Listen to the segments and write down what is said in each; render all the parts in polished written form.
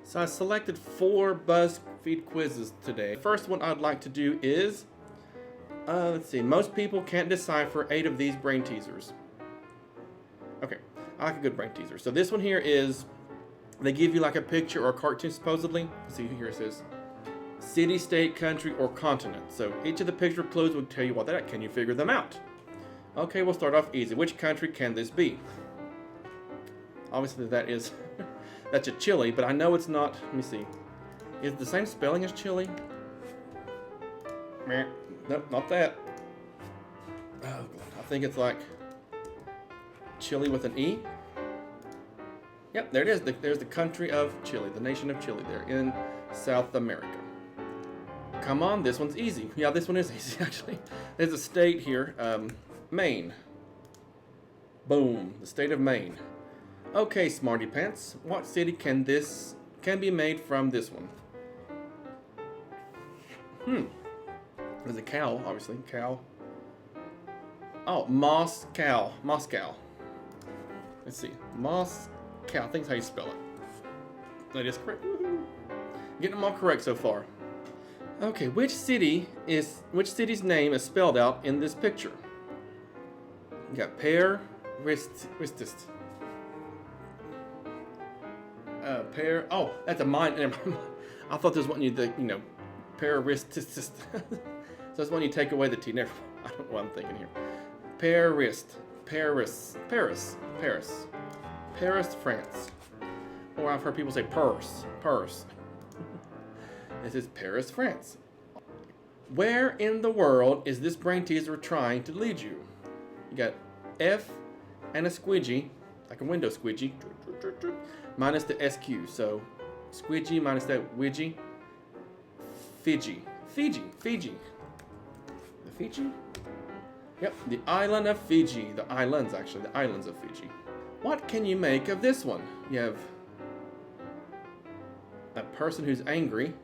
So I selected 4 Buzzfeed quizzes today. The first one I'd like to do is, let's see, most people can't decipher 8 of these brain teasers. Okay, I like a good brain teaser. So this one here is, they give you like a picture or a cartoon supposedly. Let's see, here it says, city, state, country, or continent. So each of the picture clues will tell you what that. Can you figure them out? Okay, we'll start off easy. Which country can this be? Obviously that is, that's a chili, but I know it's not. Let me see. Is it the same spelling as chili? Nope, not that. Oh, I think it's like Chile with an E. Yep, there it is. There's the country of Chile, the nation of Chile there in South America. Come on, this one's easy. Yeah, this one is easy actually. There's a state here, Maine. Boom, the state of Maine. Okay, Smarty Pants, what city can be made from this one? There's a cow, obviously, cow. Oh, Moscow. Let's see, Moscow, I think that's how you spell it. That is correct. Woohoo. Getting them all correct so far. Okay, which city's name is spelled out in this picture? You got Ristis. Oh, that's a mine. I thought this was one you Paristis. So that's one you take away the T. Never. I don't know what I'm thinking here. Paris, France. Or I've heard people say Paris. This is Paris, France. Where in the world is this brain teaser trying to lead you? You got F and a squidgy, like a window squidgy, minus the SQ. So squidgy minus that widgy. Fiji. The Fiji? Yep, the island of Fiji. The islands of Fiji. What can you make of this one? You have a person who's angry.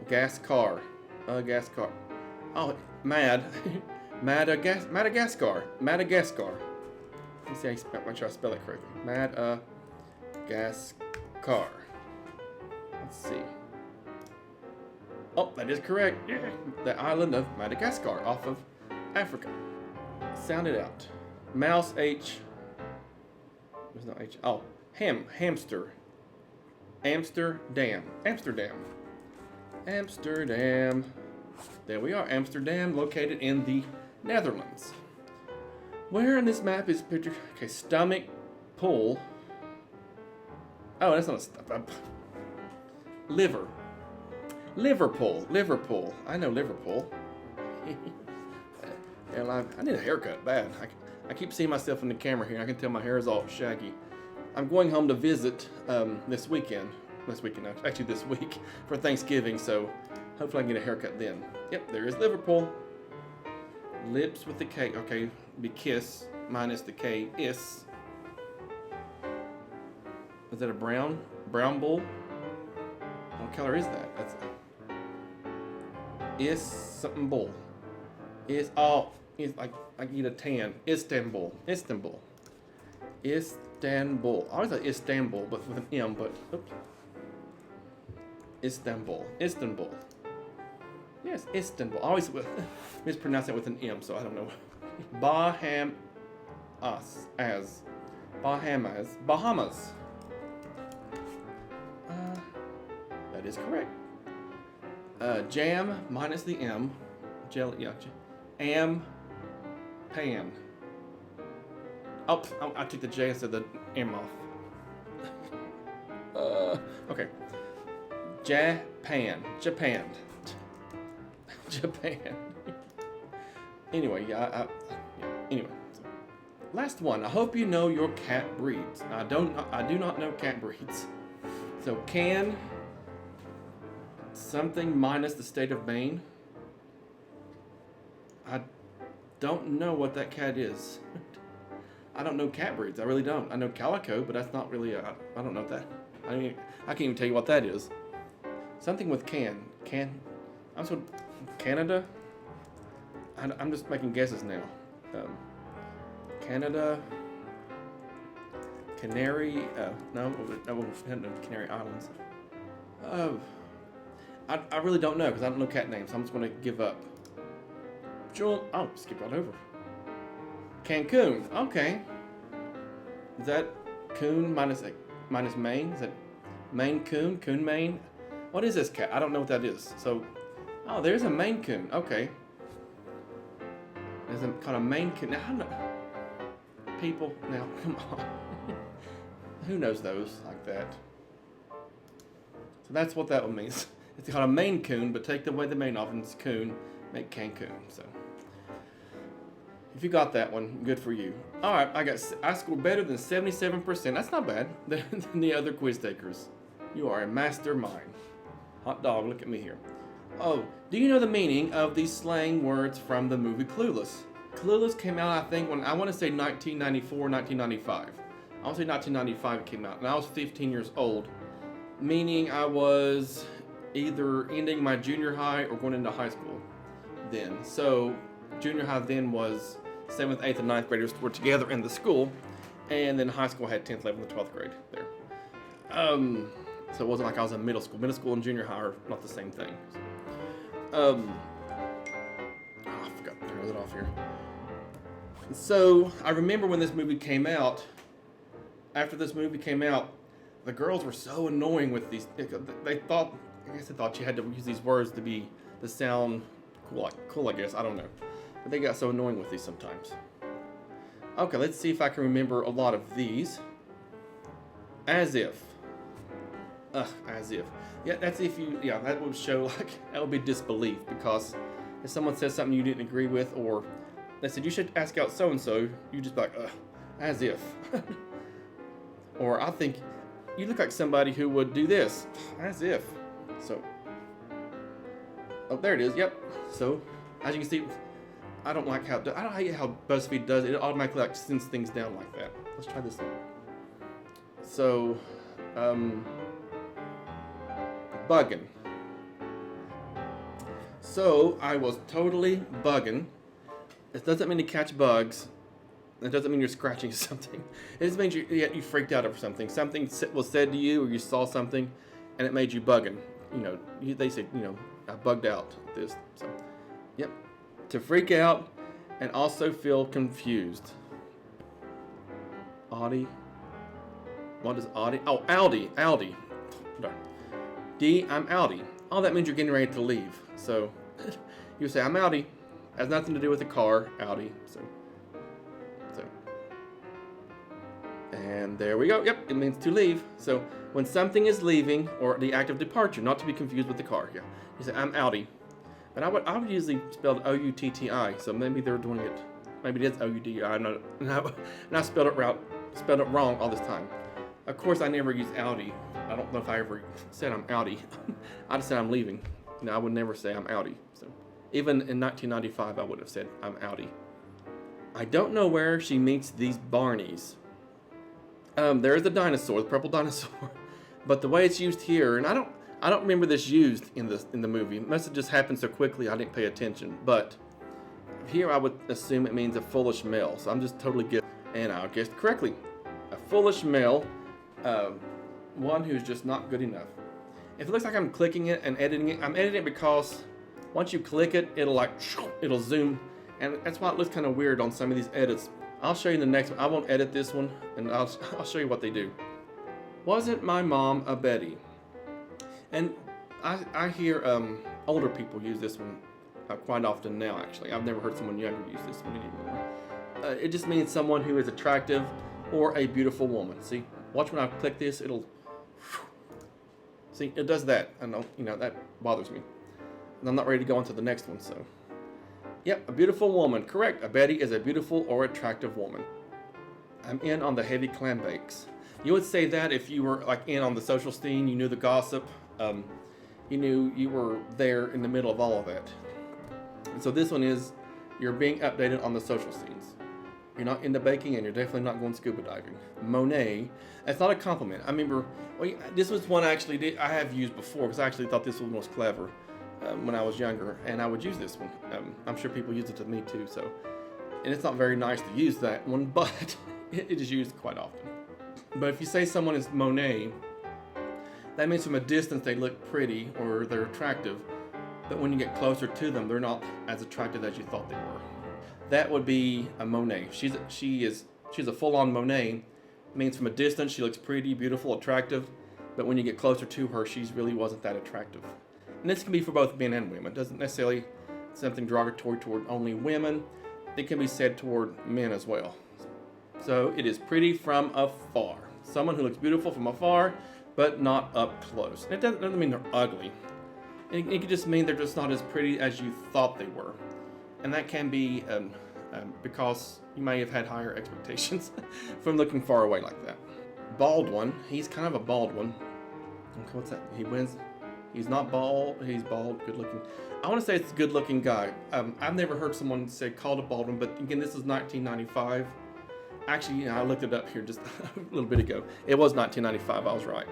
Gas car. Oh, mad. Madagascar. Let's see, make sure I spell it correctly. Madagascar. Let's see. Oh, that is correct. Yeah. The island of Madagascar, off of Africa. Sound it out. Mouse H. There's no H. Oh, hamster. Amsterdam. There we are. Amsterdam, located in the Netherlands. Where in this map is picture? Okay, stomach pull. Oh, that's not a stomach. Liverpool. I know Liverpool. I need a haircut bad. I keep seeing myself in the camera here. I can tell my hair is all shaggy. I'm going home to visit this week, for Thanksgiving, so hopefully I can get a haircut then. Yep, there is Liverpool. Lips with the K. Okay, be kiss minus the K. Is that a brown bull? What color is that? That's is something bull. Is like I get a tan. Istanbul. I always thought Istanbul, but with an M. But oops. Istanbul. Yes, Istanbul. I always mispronounce it with an M, so I don't know. Bahamas. That is correct. Jam minus the M. Jelly, yeah. Pan. Oh, I took the J instead of the M off. Okay. Japan. Anyway, anyway. Last one. I hope you know your cat breeds. I do not know cat breeds. So can something minus the state of Maine? I don't know what that cat is. I don't know cat breeds. I really don't. I know calico, but that's not really I don't know that. I can't even tell you what that is. Something with can. I'm so Canada. I'm just making guesses now. Canada. Canary, no, Canary Islands. I really don't know because I don't know cat names. So I'm just going to give up. Oh, skip right over. Cancun. Okay. Is that coon minus Maine? Is that Maine coon? Coon Maine? What is this cat? I don't know what that is. So, oh, there's a Maine coon. Okay. There's a kind of Maine coon. Now, I don't know. People, now, come on. Who knows those like that? So that's what that one means. It's called a Maine coon, but take away the Maine off and it's coon, make Cancun. So, if you got that one, good for you. All right, I scored better than 77%. That's not bad than the other quiz takers. You are a mastermind. Hot dog, look at me here. Oh, do you know the meaning of these slang words from the movie Clueless? Clueless came out, I think, when I want to say 1994, 1995. I want to say 1995 it came out, and I was 15 years old, meaning I was either ending my junior high or going into high school then. So junior high then was 7th, 8th, and 9th graders were together in the school, and then high school had 10th, 11th, and 12th grade there. So it wasn't like I was in middle school. Middle school and junior high are not the same thing. I forgot to turn it off here. So I remember when this movie came out. After this movie came out, the girls were so annoying with these. They thought you had to use these words to sound cool. I guess I don't know, but they got so annoying with these sometimes. Okay, let's see if I can remember a lot of these. As if. As if. Yeah, that's if you. Yeah, that would show that would be disbelief because if someone says something you didn't agree with, or they said you should ask out so and so, you just be like, as if. Or I think you look like somebody who would do this, as if. So, oh, there it is. Yep. So, as you can see, I don't hate how Buzzfeed does it. It automatically sends things down like that. Let's try this one. So, bugging. So I was totally bugging. It doesn't mean to catch bugs. It doesn't mean you're scratching something. It just means you freaked out over something. Something was said to you, or you saw something, and it made you bugging. They said, I bugged out this. So, yep. To freak out and also feel confused. Audi. What is Audi? Oh, Audi. D, I'm Audi. Oh, that means you're getting ready to leave. So, you say, I'm Audi. Has nothing to do with the car, Audi. So. And there we go. Yep, it means to leave. So when something is leaving, or the act of departure, not to be confused with the car. Yeah, you say I'm Audi, but I would usually spell it O-U-T-T-I. So maybe they're doing it. Maybe it is O-U-D-I. And I spelled it wrong all this time. Of course, I never use Audi. I don't know if I ever said I'm Audi. I just said I'm leaving. I would never say I'm Audi. So even in 1995, I would have said I'm Audi. I don't know where she meets these Barneys. There is the dinosaur, the purple dinosaur, but the way it's used here, and I don't remember this used in the movie. It must have just happened so quickly I didn't pay attention. But here I would assume it means a foolish male. So I'm just totally guessing, and I guessed correctly. A foolish male, one who's just not good enough. If it looks like I'm clicking it and editing it, I'm editing it because once you click it, it'll zoom, and that's why it looks kind of weird on some of these edits. I'll show you the next one. I won't edit this one, and I'll show you what they do. Wasn't my mom a Betty? And I hear older people use this one quite often now, actually. I've never heard someone younger use this one anymore. It just means someone who is attractive or a beautiful woman. See, watch when I click this, it'll... See, it does that. I know, that bothers me. And I'm not ready to go on to the next one, so... Yep, a beautiful woman. Correct. A Betty is a beautiful or attractive woman. I'm in on the heavy clam bakes. You would say that if you were in on the social scene, you knew the gossip, you knew you were there in the middle of all of that. And so this one is, you're being updated on the social scenes. You're not into baking, and you're definitely not going scuba diving. Monet. That's not a compliment. I remember, this was one I have used before because I actually thought this was most clever. When I was younger, and I would use this one. I'm sure people use it to me too, so. And it's not very nice to use that one, but it is used quite often. But if you say someone is Monet, that means from a distance they look pretty or they're attractive. But when you get closer to them, they're not as attractive as you thought they were. That would be a Monet. She's a full-on Monet. Means from a distance she looks pretty, beautiful, attractive. But when you get closer to her, she really wasn't that attractive. And this can be for both men and women. It doesn't necessarily something derogatory toward only women. It can be said toward men as well. So it is pretty from afar. Someone who looks beautiful from afar, but not up close. And it doesn't mean they're ugly. It could just mean they're just not as pretty as you thought they were. And that can be because you may have had higher expectations from looking far away like that. Bald one. He's kind of a bald one. Okay, what's that? He wins. He's not bald. He's bald. Good looking. I want to say it's a good looking guy. I've never heard someone say called a bald one, but again, this is 1995. Actually, I looked it up here just a little bit ago. It was 1995. I was right.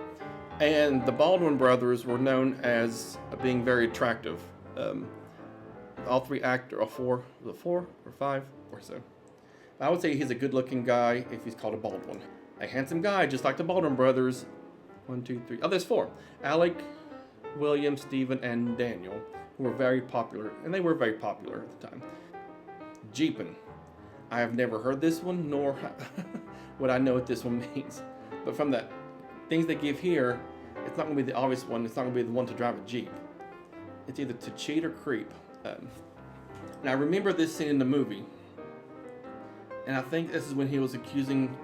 And the Baldwin brothers were known as being very attractive. All three actors, or four or five or so. I would say he's a good-looking guy if he's called a Baldwin. A handsome guy, just like the Baldwin brothers. 1, 2, 3. Oh, there's 4. Alec, William, Stephen, and Daniel, who were very popular, and they were very popular at the time. Jeepin'. I have never heard this one, nor would I know what this one means. But from the things they give here, it's not going to be the obvious one. It's not going to be the one to drive a Jeep. It's either to cheat or creep. Now, I remember this scene in the movie, and I think this is when he was accusing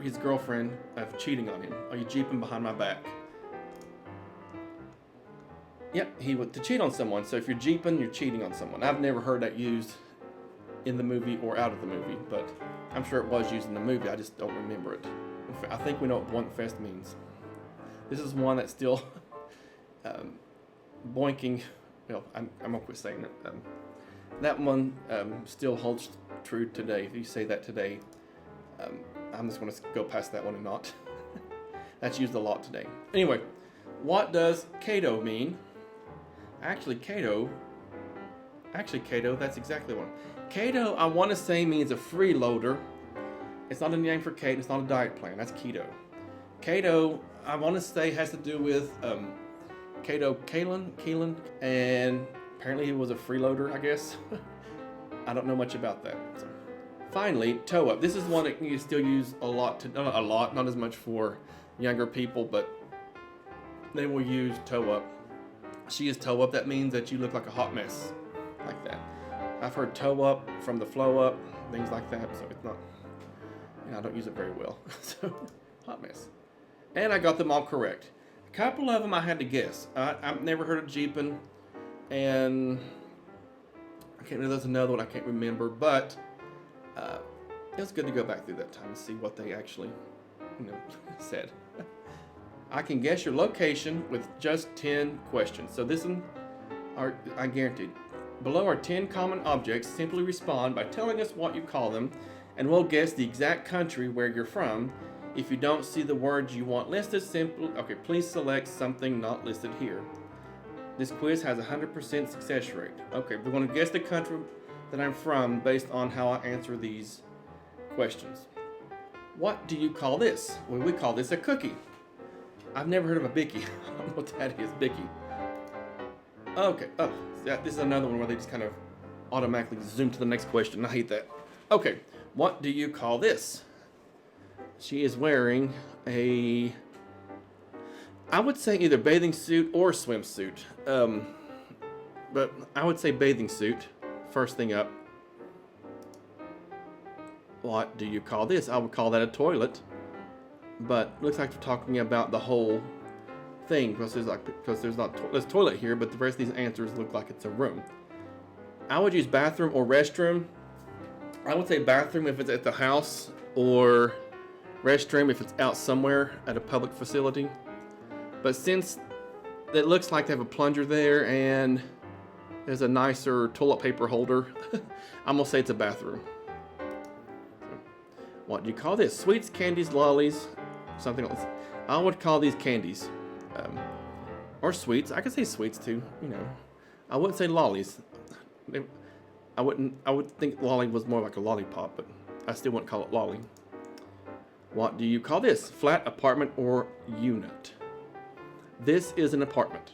his girlfriend of cheating on him. Are you jeeping behind my back? Yep, he would to cheat on someone. So if you're jeeping, you're cheating on someone. I've never heard that used in the movie or out of the movie, but I'm sure it was used in the movie. I just don't remember it. I think we know what blunt fest means. This is one that's still boinking. Well, I'm gonna quit saying it. That one still holds true today. If you say that today, I'm just gonna go past that one and not. That's used a lot today. Anyway, what does Cato mean? Actually, Cato, that's exactly one. Keto, I want to say, means a freeloader. It's not a name for Kate. It's not a diet plan. That's keto. Keto, I want to say, has to do with Keelan, and apparently he was a freeloader, I guess. I don't know much about that. So. Finally, toe up. This is one that you still use a lot. Not as much for younger people, but they will use toe up. She is toe up. That means that you look like a hot mess, like that. I've heard toe up from the flow up, things like that. So it's not. I don't use it very well. So hot mess. And I got them all correct. A couple of them I had to guess. I've never heard of jeeping, and I can't remember. There's another one I can't remember, but it was good to go back through that time and see what they actually, said. I can guess your location with just 10 questions. So this one, I guaranteed. Below are 10 common objects. Simply respond by telling us what you call them, and we'll guess the exact country where you're from. If you don't see the words you want listed, please select something not listed here. This quiz has a 100% success rate. Okay, we're going to guess the country that I'm from based on how I answer these questions. What do you call this? Well, we call this a cookie. I've never heard of a bicky. I don't know what that is, bicky. Okay, this is another one where they just kind of automatically zoom to the next question. I hate that. Okay, what do you call this? She is wearing I would say either bathing suit or swimsuit. But I would say bathing suit, first thing up. What do you call this? I would call that a toilet. But looks like we're talking about the whole thing because there's toilet here, but the rest of these answers look like it's a room. I would use bathroom or restroom. I would say bathroom if it's at the house, or restroom if it's out somewhere at a public facility. But since it looks like they have a plunger there and there's a nicer toilet paper holder, I'm gonna say it's a bathroom. What do you call this? Sweets, candies, lollies, something else. I would call these candies. Or sweets. I could say sweets too, I wouldn't say lollies. I would think lolly was more like a lollipop, but I still wouldn't call it lolly. What do you call this? Flat, apartment, or unit? This is an apartment.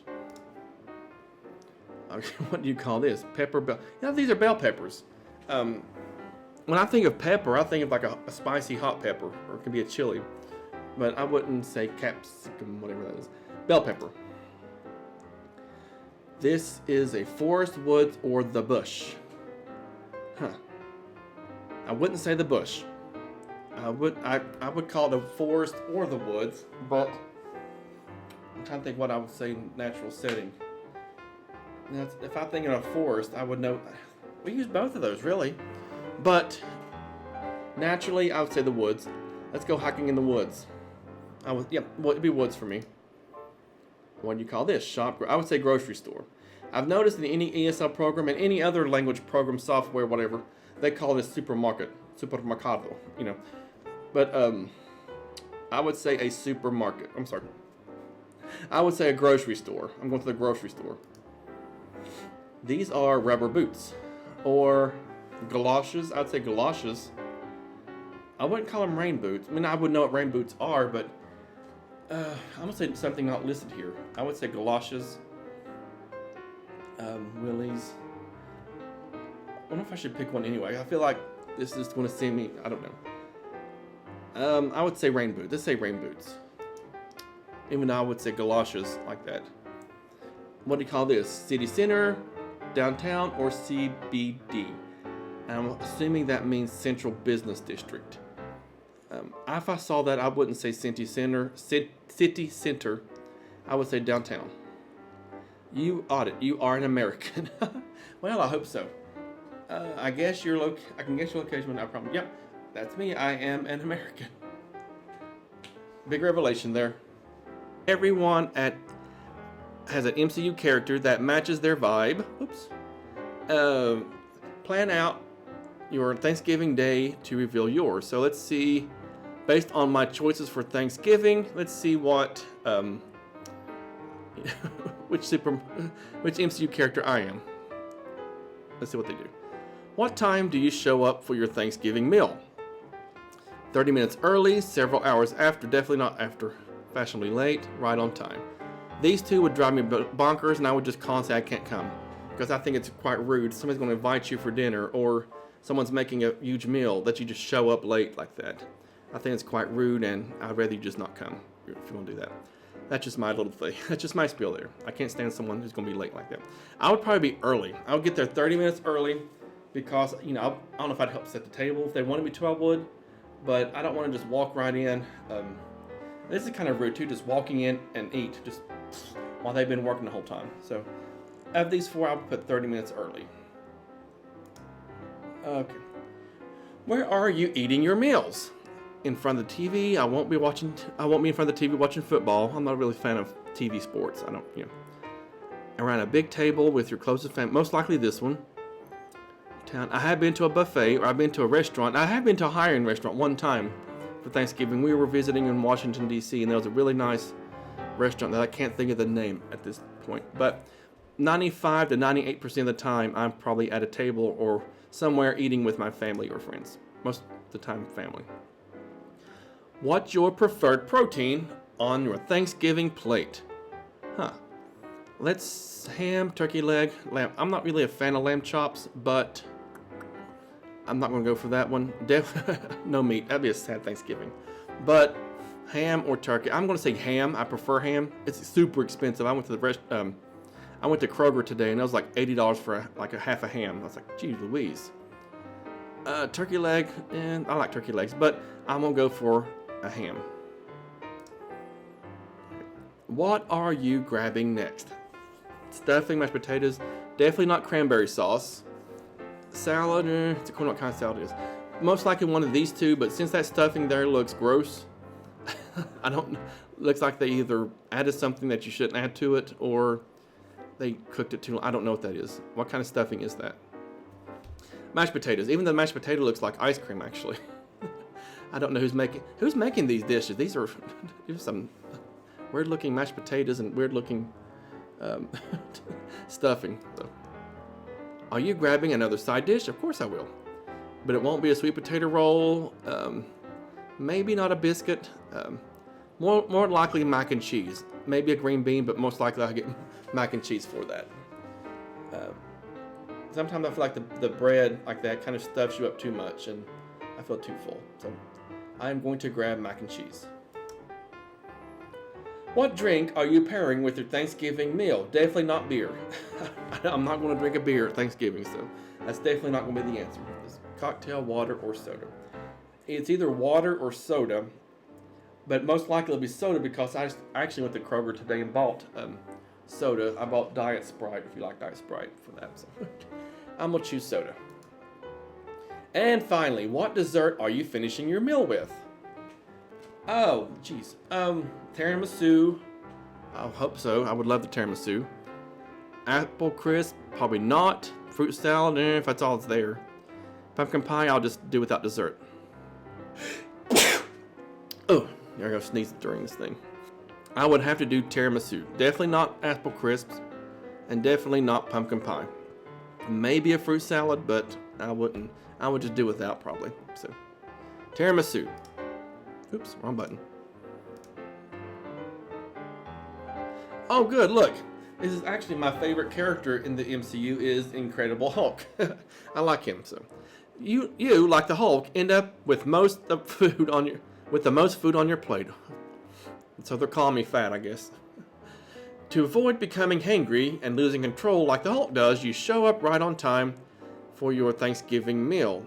What do you call this? Pepper, bell. Yeah, these are bell peppers. When I think of pepper, I think of like a spicy hot pepper, or it could be a chili. But I wouldn't say capsicum, whatever that is. Bell pepper. This is a forest, woods, or the bush. Huh. I wouldn't say the bush. I would call it the forest or the woods, but I'm trying to think what I would say natural setting. If I think in a forest, I would know. We use both of those, really. But naturally, I would say the woods. Let's go hiking in the woods. Well, it'd be woods for me. What do you call this? Shop? I would say grocery store. I've noticed in any ESL program and any other language program, software, whatever, they call this supermarket, supermercado, But I would say a supermarket. I'm sorry. I would say a grocery store. I'm going to the grocery store. These are rubber boots or galoshes. I'd say galoshes. I wouldn't call them rain boots. I mean, I would know what rain boots are, but I'm going to say something not listed here. I would say galoshes. Willies. I don't know if I should pick one anyway. I feel like this is going to see me. I don't know. I would say rain boots. Let's say rain boots. Even though I would say galoshes like that. What do you call this? City center, downtown, or CBD? I'm assuming that means Central Business District. If I saw that, I wouldn't say city center. I would say downtown. You audit. You are an American. Well, I hope so. I guess I can guess your location without problem. Yep, that's me. I am an American. Big revelation there. Everyone has an MCU character that matches their vibe. Oops. Plan out your Thanksgiving Day to reveal yours. So let's see, based on my choices for Thanksgiving, let's see what which MCU character I am. Let's see what they do. What time do you show up for your Thanksgiving meal? 30 minutes early, several hours after, definitely not after, fashionably late, right on time. These two would drive me bonkers, and I would just call and say I can't come, because I think it's quite rude. Somebody's going to invite you for dinner, or someone's making a huge meal that you just show up late like that. I think it's quite rude, and I'd rather you just not come if you want to do that. That's just my little thing. That's just my spiel there. I can't stand someone who's going to be late like that. I would probably be early. I would get there 30 minutes early because, I don't know if I'd help set the table. If they wanted me to, I would. But I don't want to just walk right in. This is kind of rude, too, just walking in and eat just while they've been working the whole time. So, of these four, I would put 30 minutes early. Okay. Where are you eating your meals? In front of the TV. I won't be in front of the TV watching football. I'm not really a fan of TV sports. Around a big table with your closest family. Most likely this one. I have been to a buffet, or I've been to a restaurant. I have been to a higher-end restaurant one time for Thanksgiving. We were visiting in Washington, D.C., and there was a really nice restaurant that I can't think of the name at this point. But 95 to 98% of the time, I'm probably at a table or somewhere eating with my family or friends. Most of the time, family. What's your preferred protein on your Thanksgiving plate? Let's ham, turkey leg, lamb. I'm not really a fan of lamb chops, but I'm not going to go for that one. No meat. That'd be a sad Thanksgiving. But ham or turkey. I'm going to say ham. I prefer ham. It's super expensive. I went to Kroger today, and it was like $80 for a half a ham. I was like, geez Louise. Turkey leg, and I like turkey legs, but I'm going to go for a ham. What are you grabbing next? Stuffing, mashed potatoes, definitely not cranberry sauce. Salad, it's what kind of salad it is. Most likely one of these two, but since that stuffing there looks gross, looks like they either added something that you shouldn't add to it, or they cooked it too long. I don't know what that is. What kind of stuffing is that? Mashed potatoes. Even the mashed potato looks like ice cream, actually. I don't know who's making these dishes. These are some weird-looking mashed potatoes and weird-looking stuffing. So, are you grabbing another side dish? Of course I will. But it won't be a sweet potato roll. Maybe not a biscuit. More likely mac and cheese. Maybe a green bean, but most likely I'll get mac and cheese for that. Sometimes I feel like the bread like that kind of stuffs you up too much, and I feel too full. So I'm going to grab mac and cheese. What drink are you pairing with your Thanksgiving meal? Definitely not beer. I'm not going to drink a beer at Thanksgiving, so that's definitely not going to be the answer. It's cocktail, water, or soda. It's either water or soda, but most likely it'll be soda because I actually went to Kroger today and bought soda. I bought Diet Sprite, if you like Diet Sprite, for that. So I'm going to choose soda. And finally, what dessert are you finishing your meal with? Oh, jeez. Tiramisu. I hope so. I would love the tiramisu. Apple crisp, probably not. Fruit salad, if that's all that's there. Pumpkin pie, I'll just do without dessert. Oh, there I go sneezing during this thing. I would have to do tiramisu. Definitely not apple crisps, and definitely not pumpkin pie. Maybe a fruit salad, but I wouldn't. I would just do without probably. So, tiramisu. Oops, wrong button. Oh, good. Look, this is actually my favorite character in the MCU. Is Incredible Hulk. I like him. So, you like the Hulk end up with the most food on your plate. So they're calling me fat, I guess. To avoid becoming hangry and losing control like the Hulk does, you show up right on time for your Thanksgiving meal.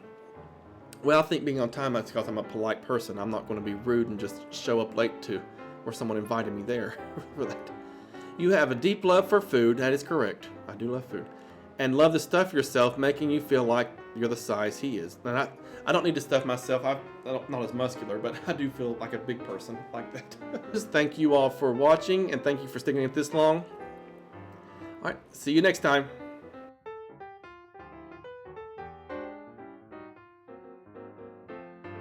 Well, I think being on time, that's because I'm a polite person. I'm not going to be rude and just show up late to where someone invited me there for that. You have a deep love for food. That is correct. I do love food. And love to stuff yourself, making you feel like you're the size he is. And I don't need to stuff myself. I'm not as muscular, but I do feel like a big person like that. Just thank you all for watching, and thank you for sticking it this long. All right, see you next time.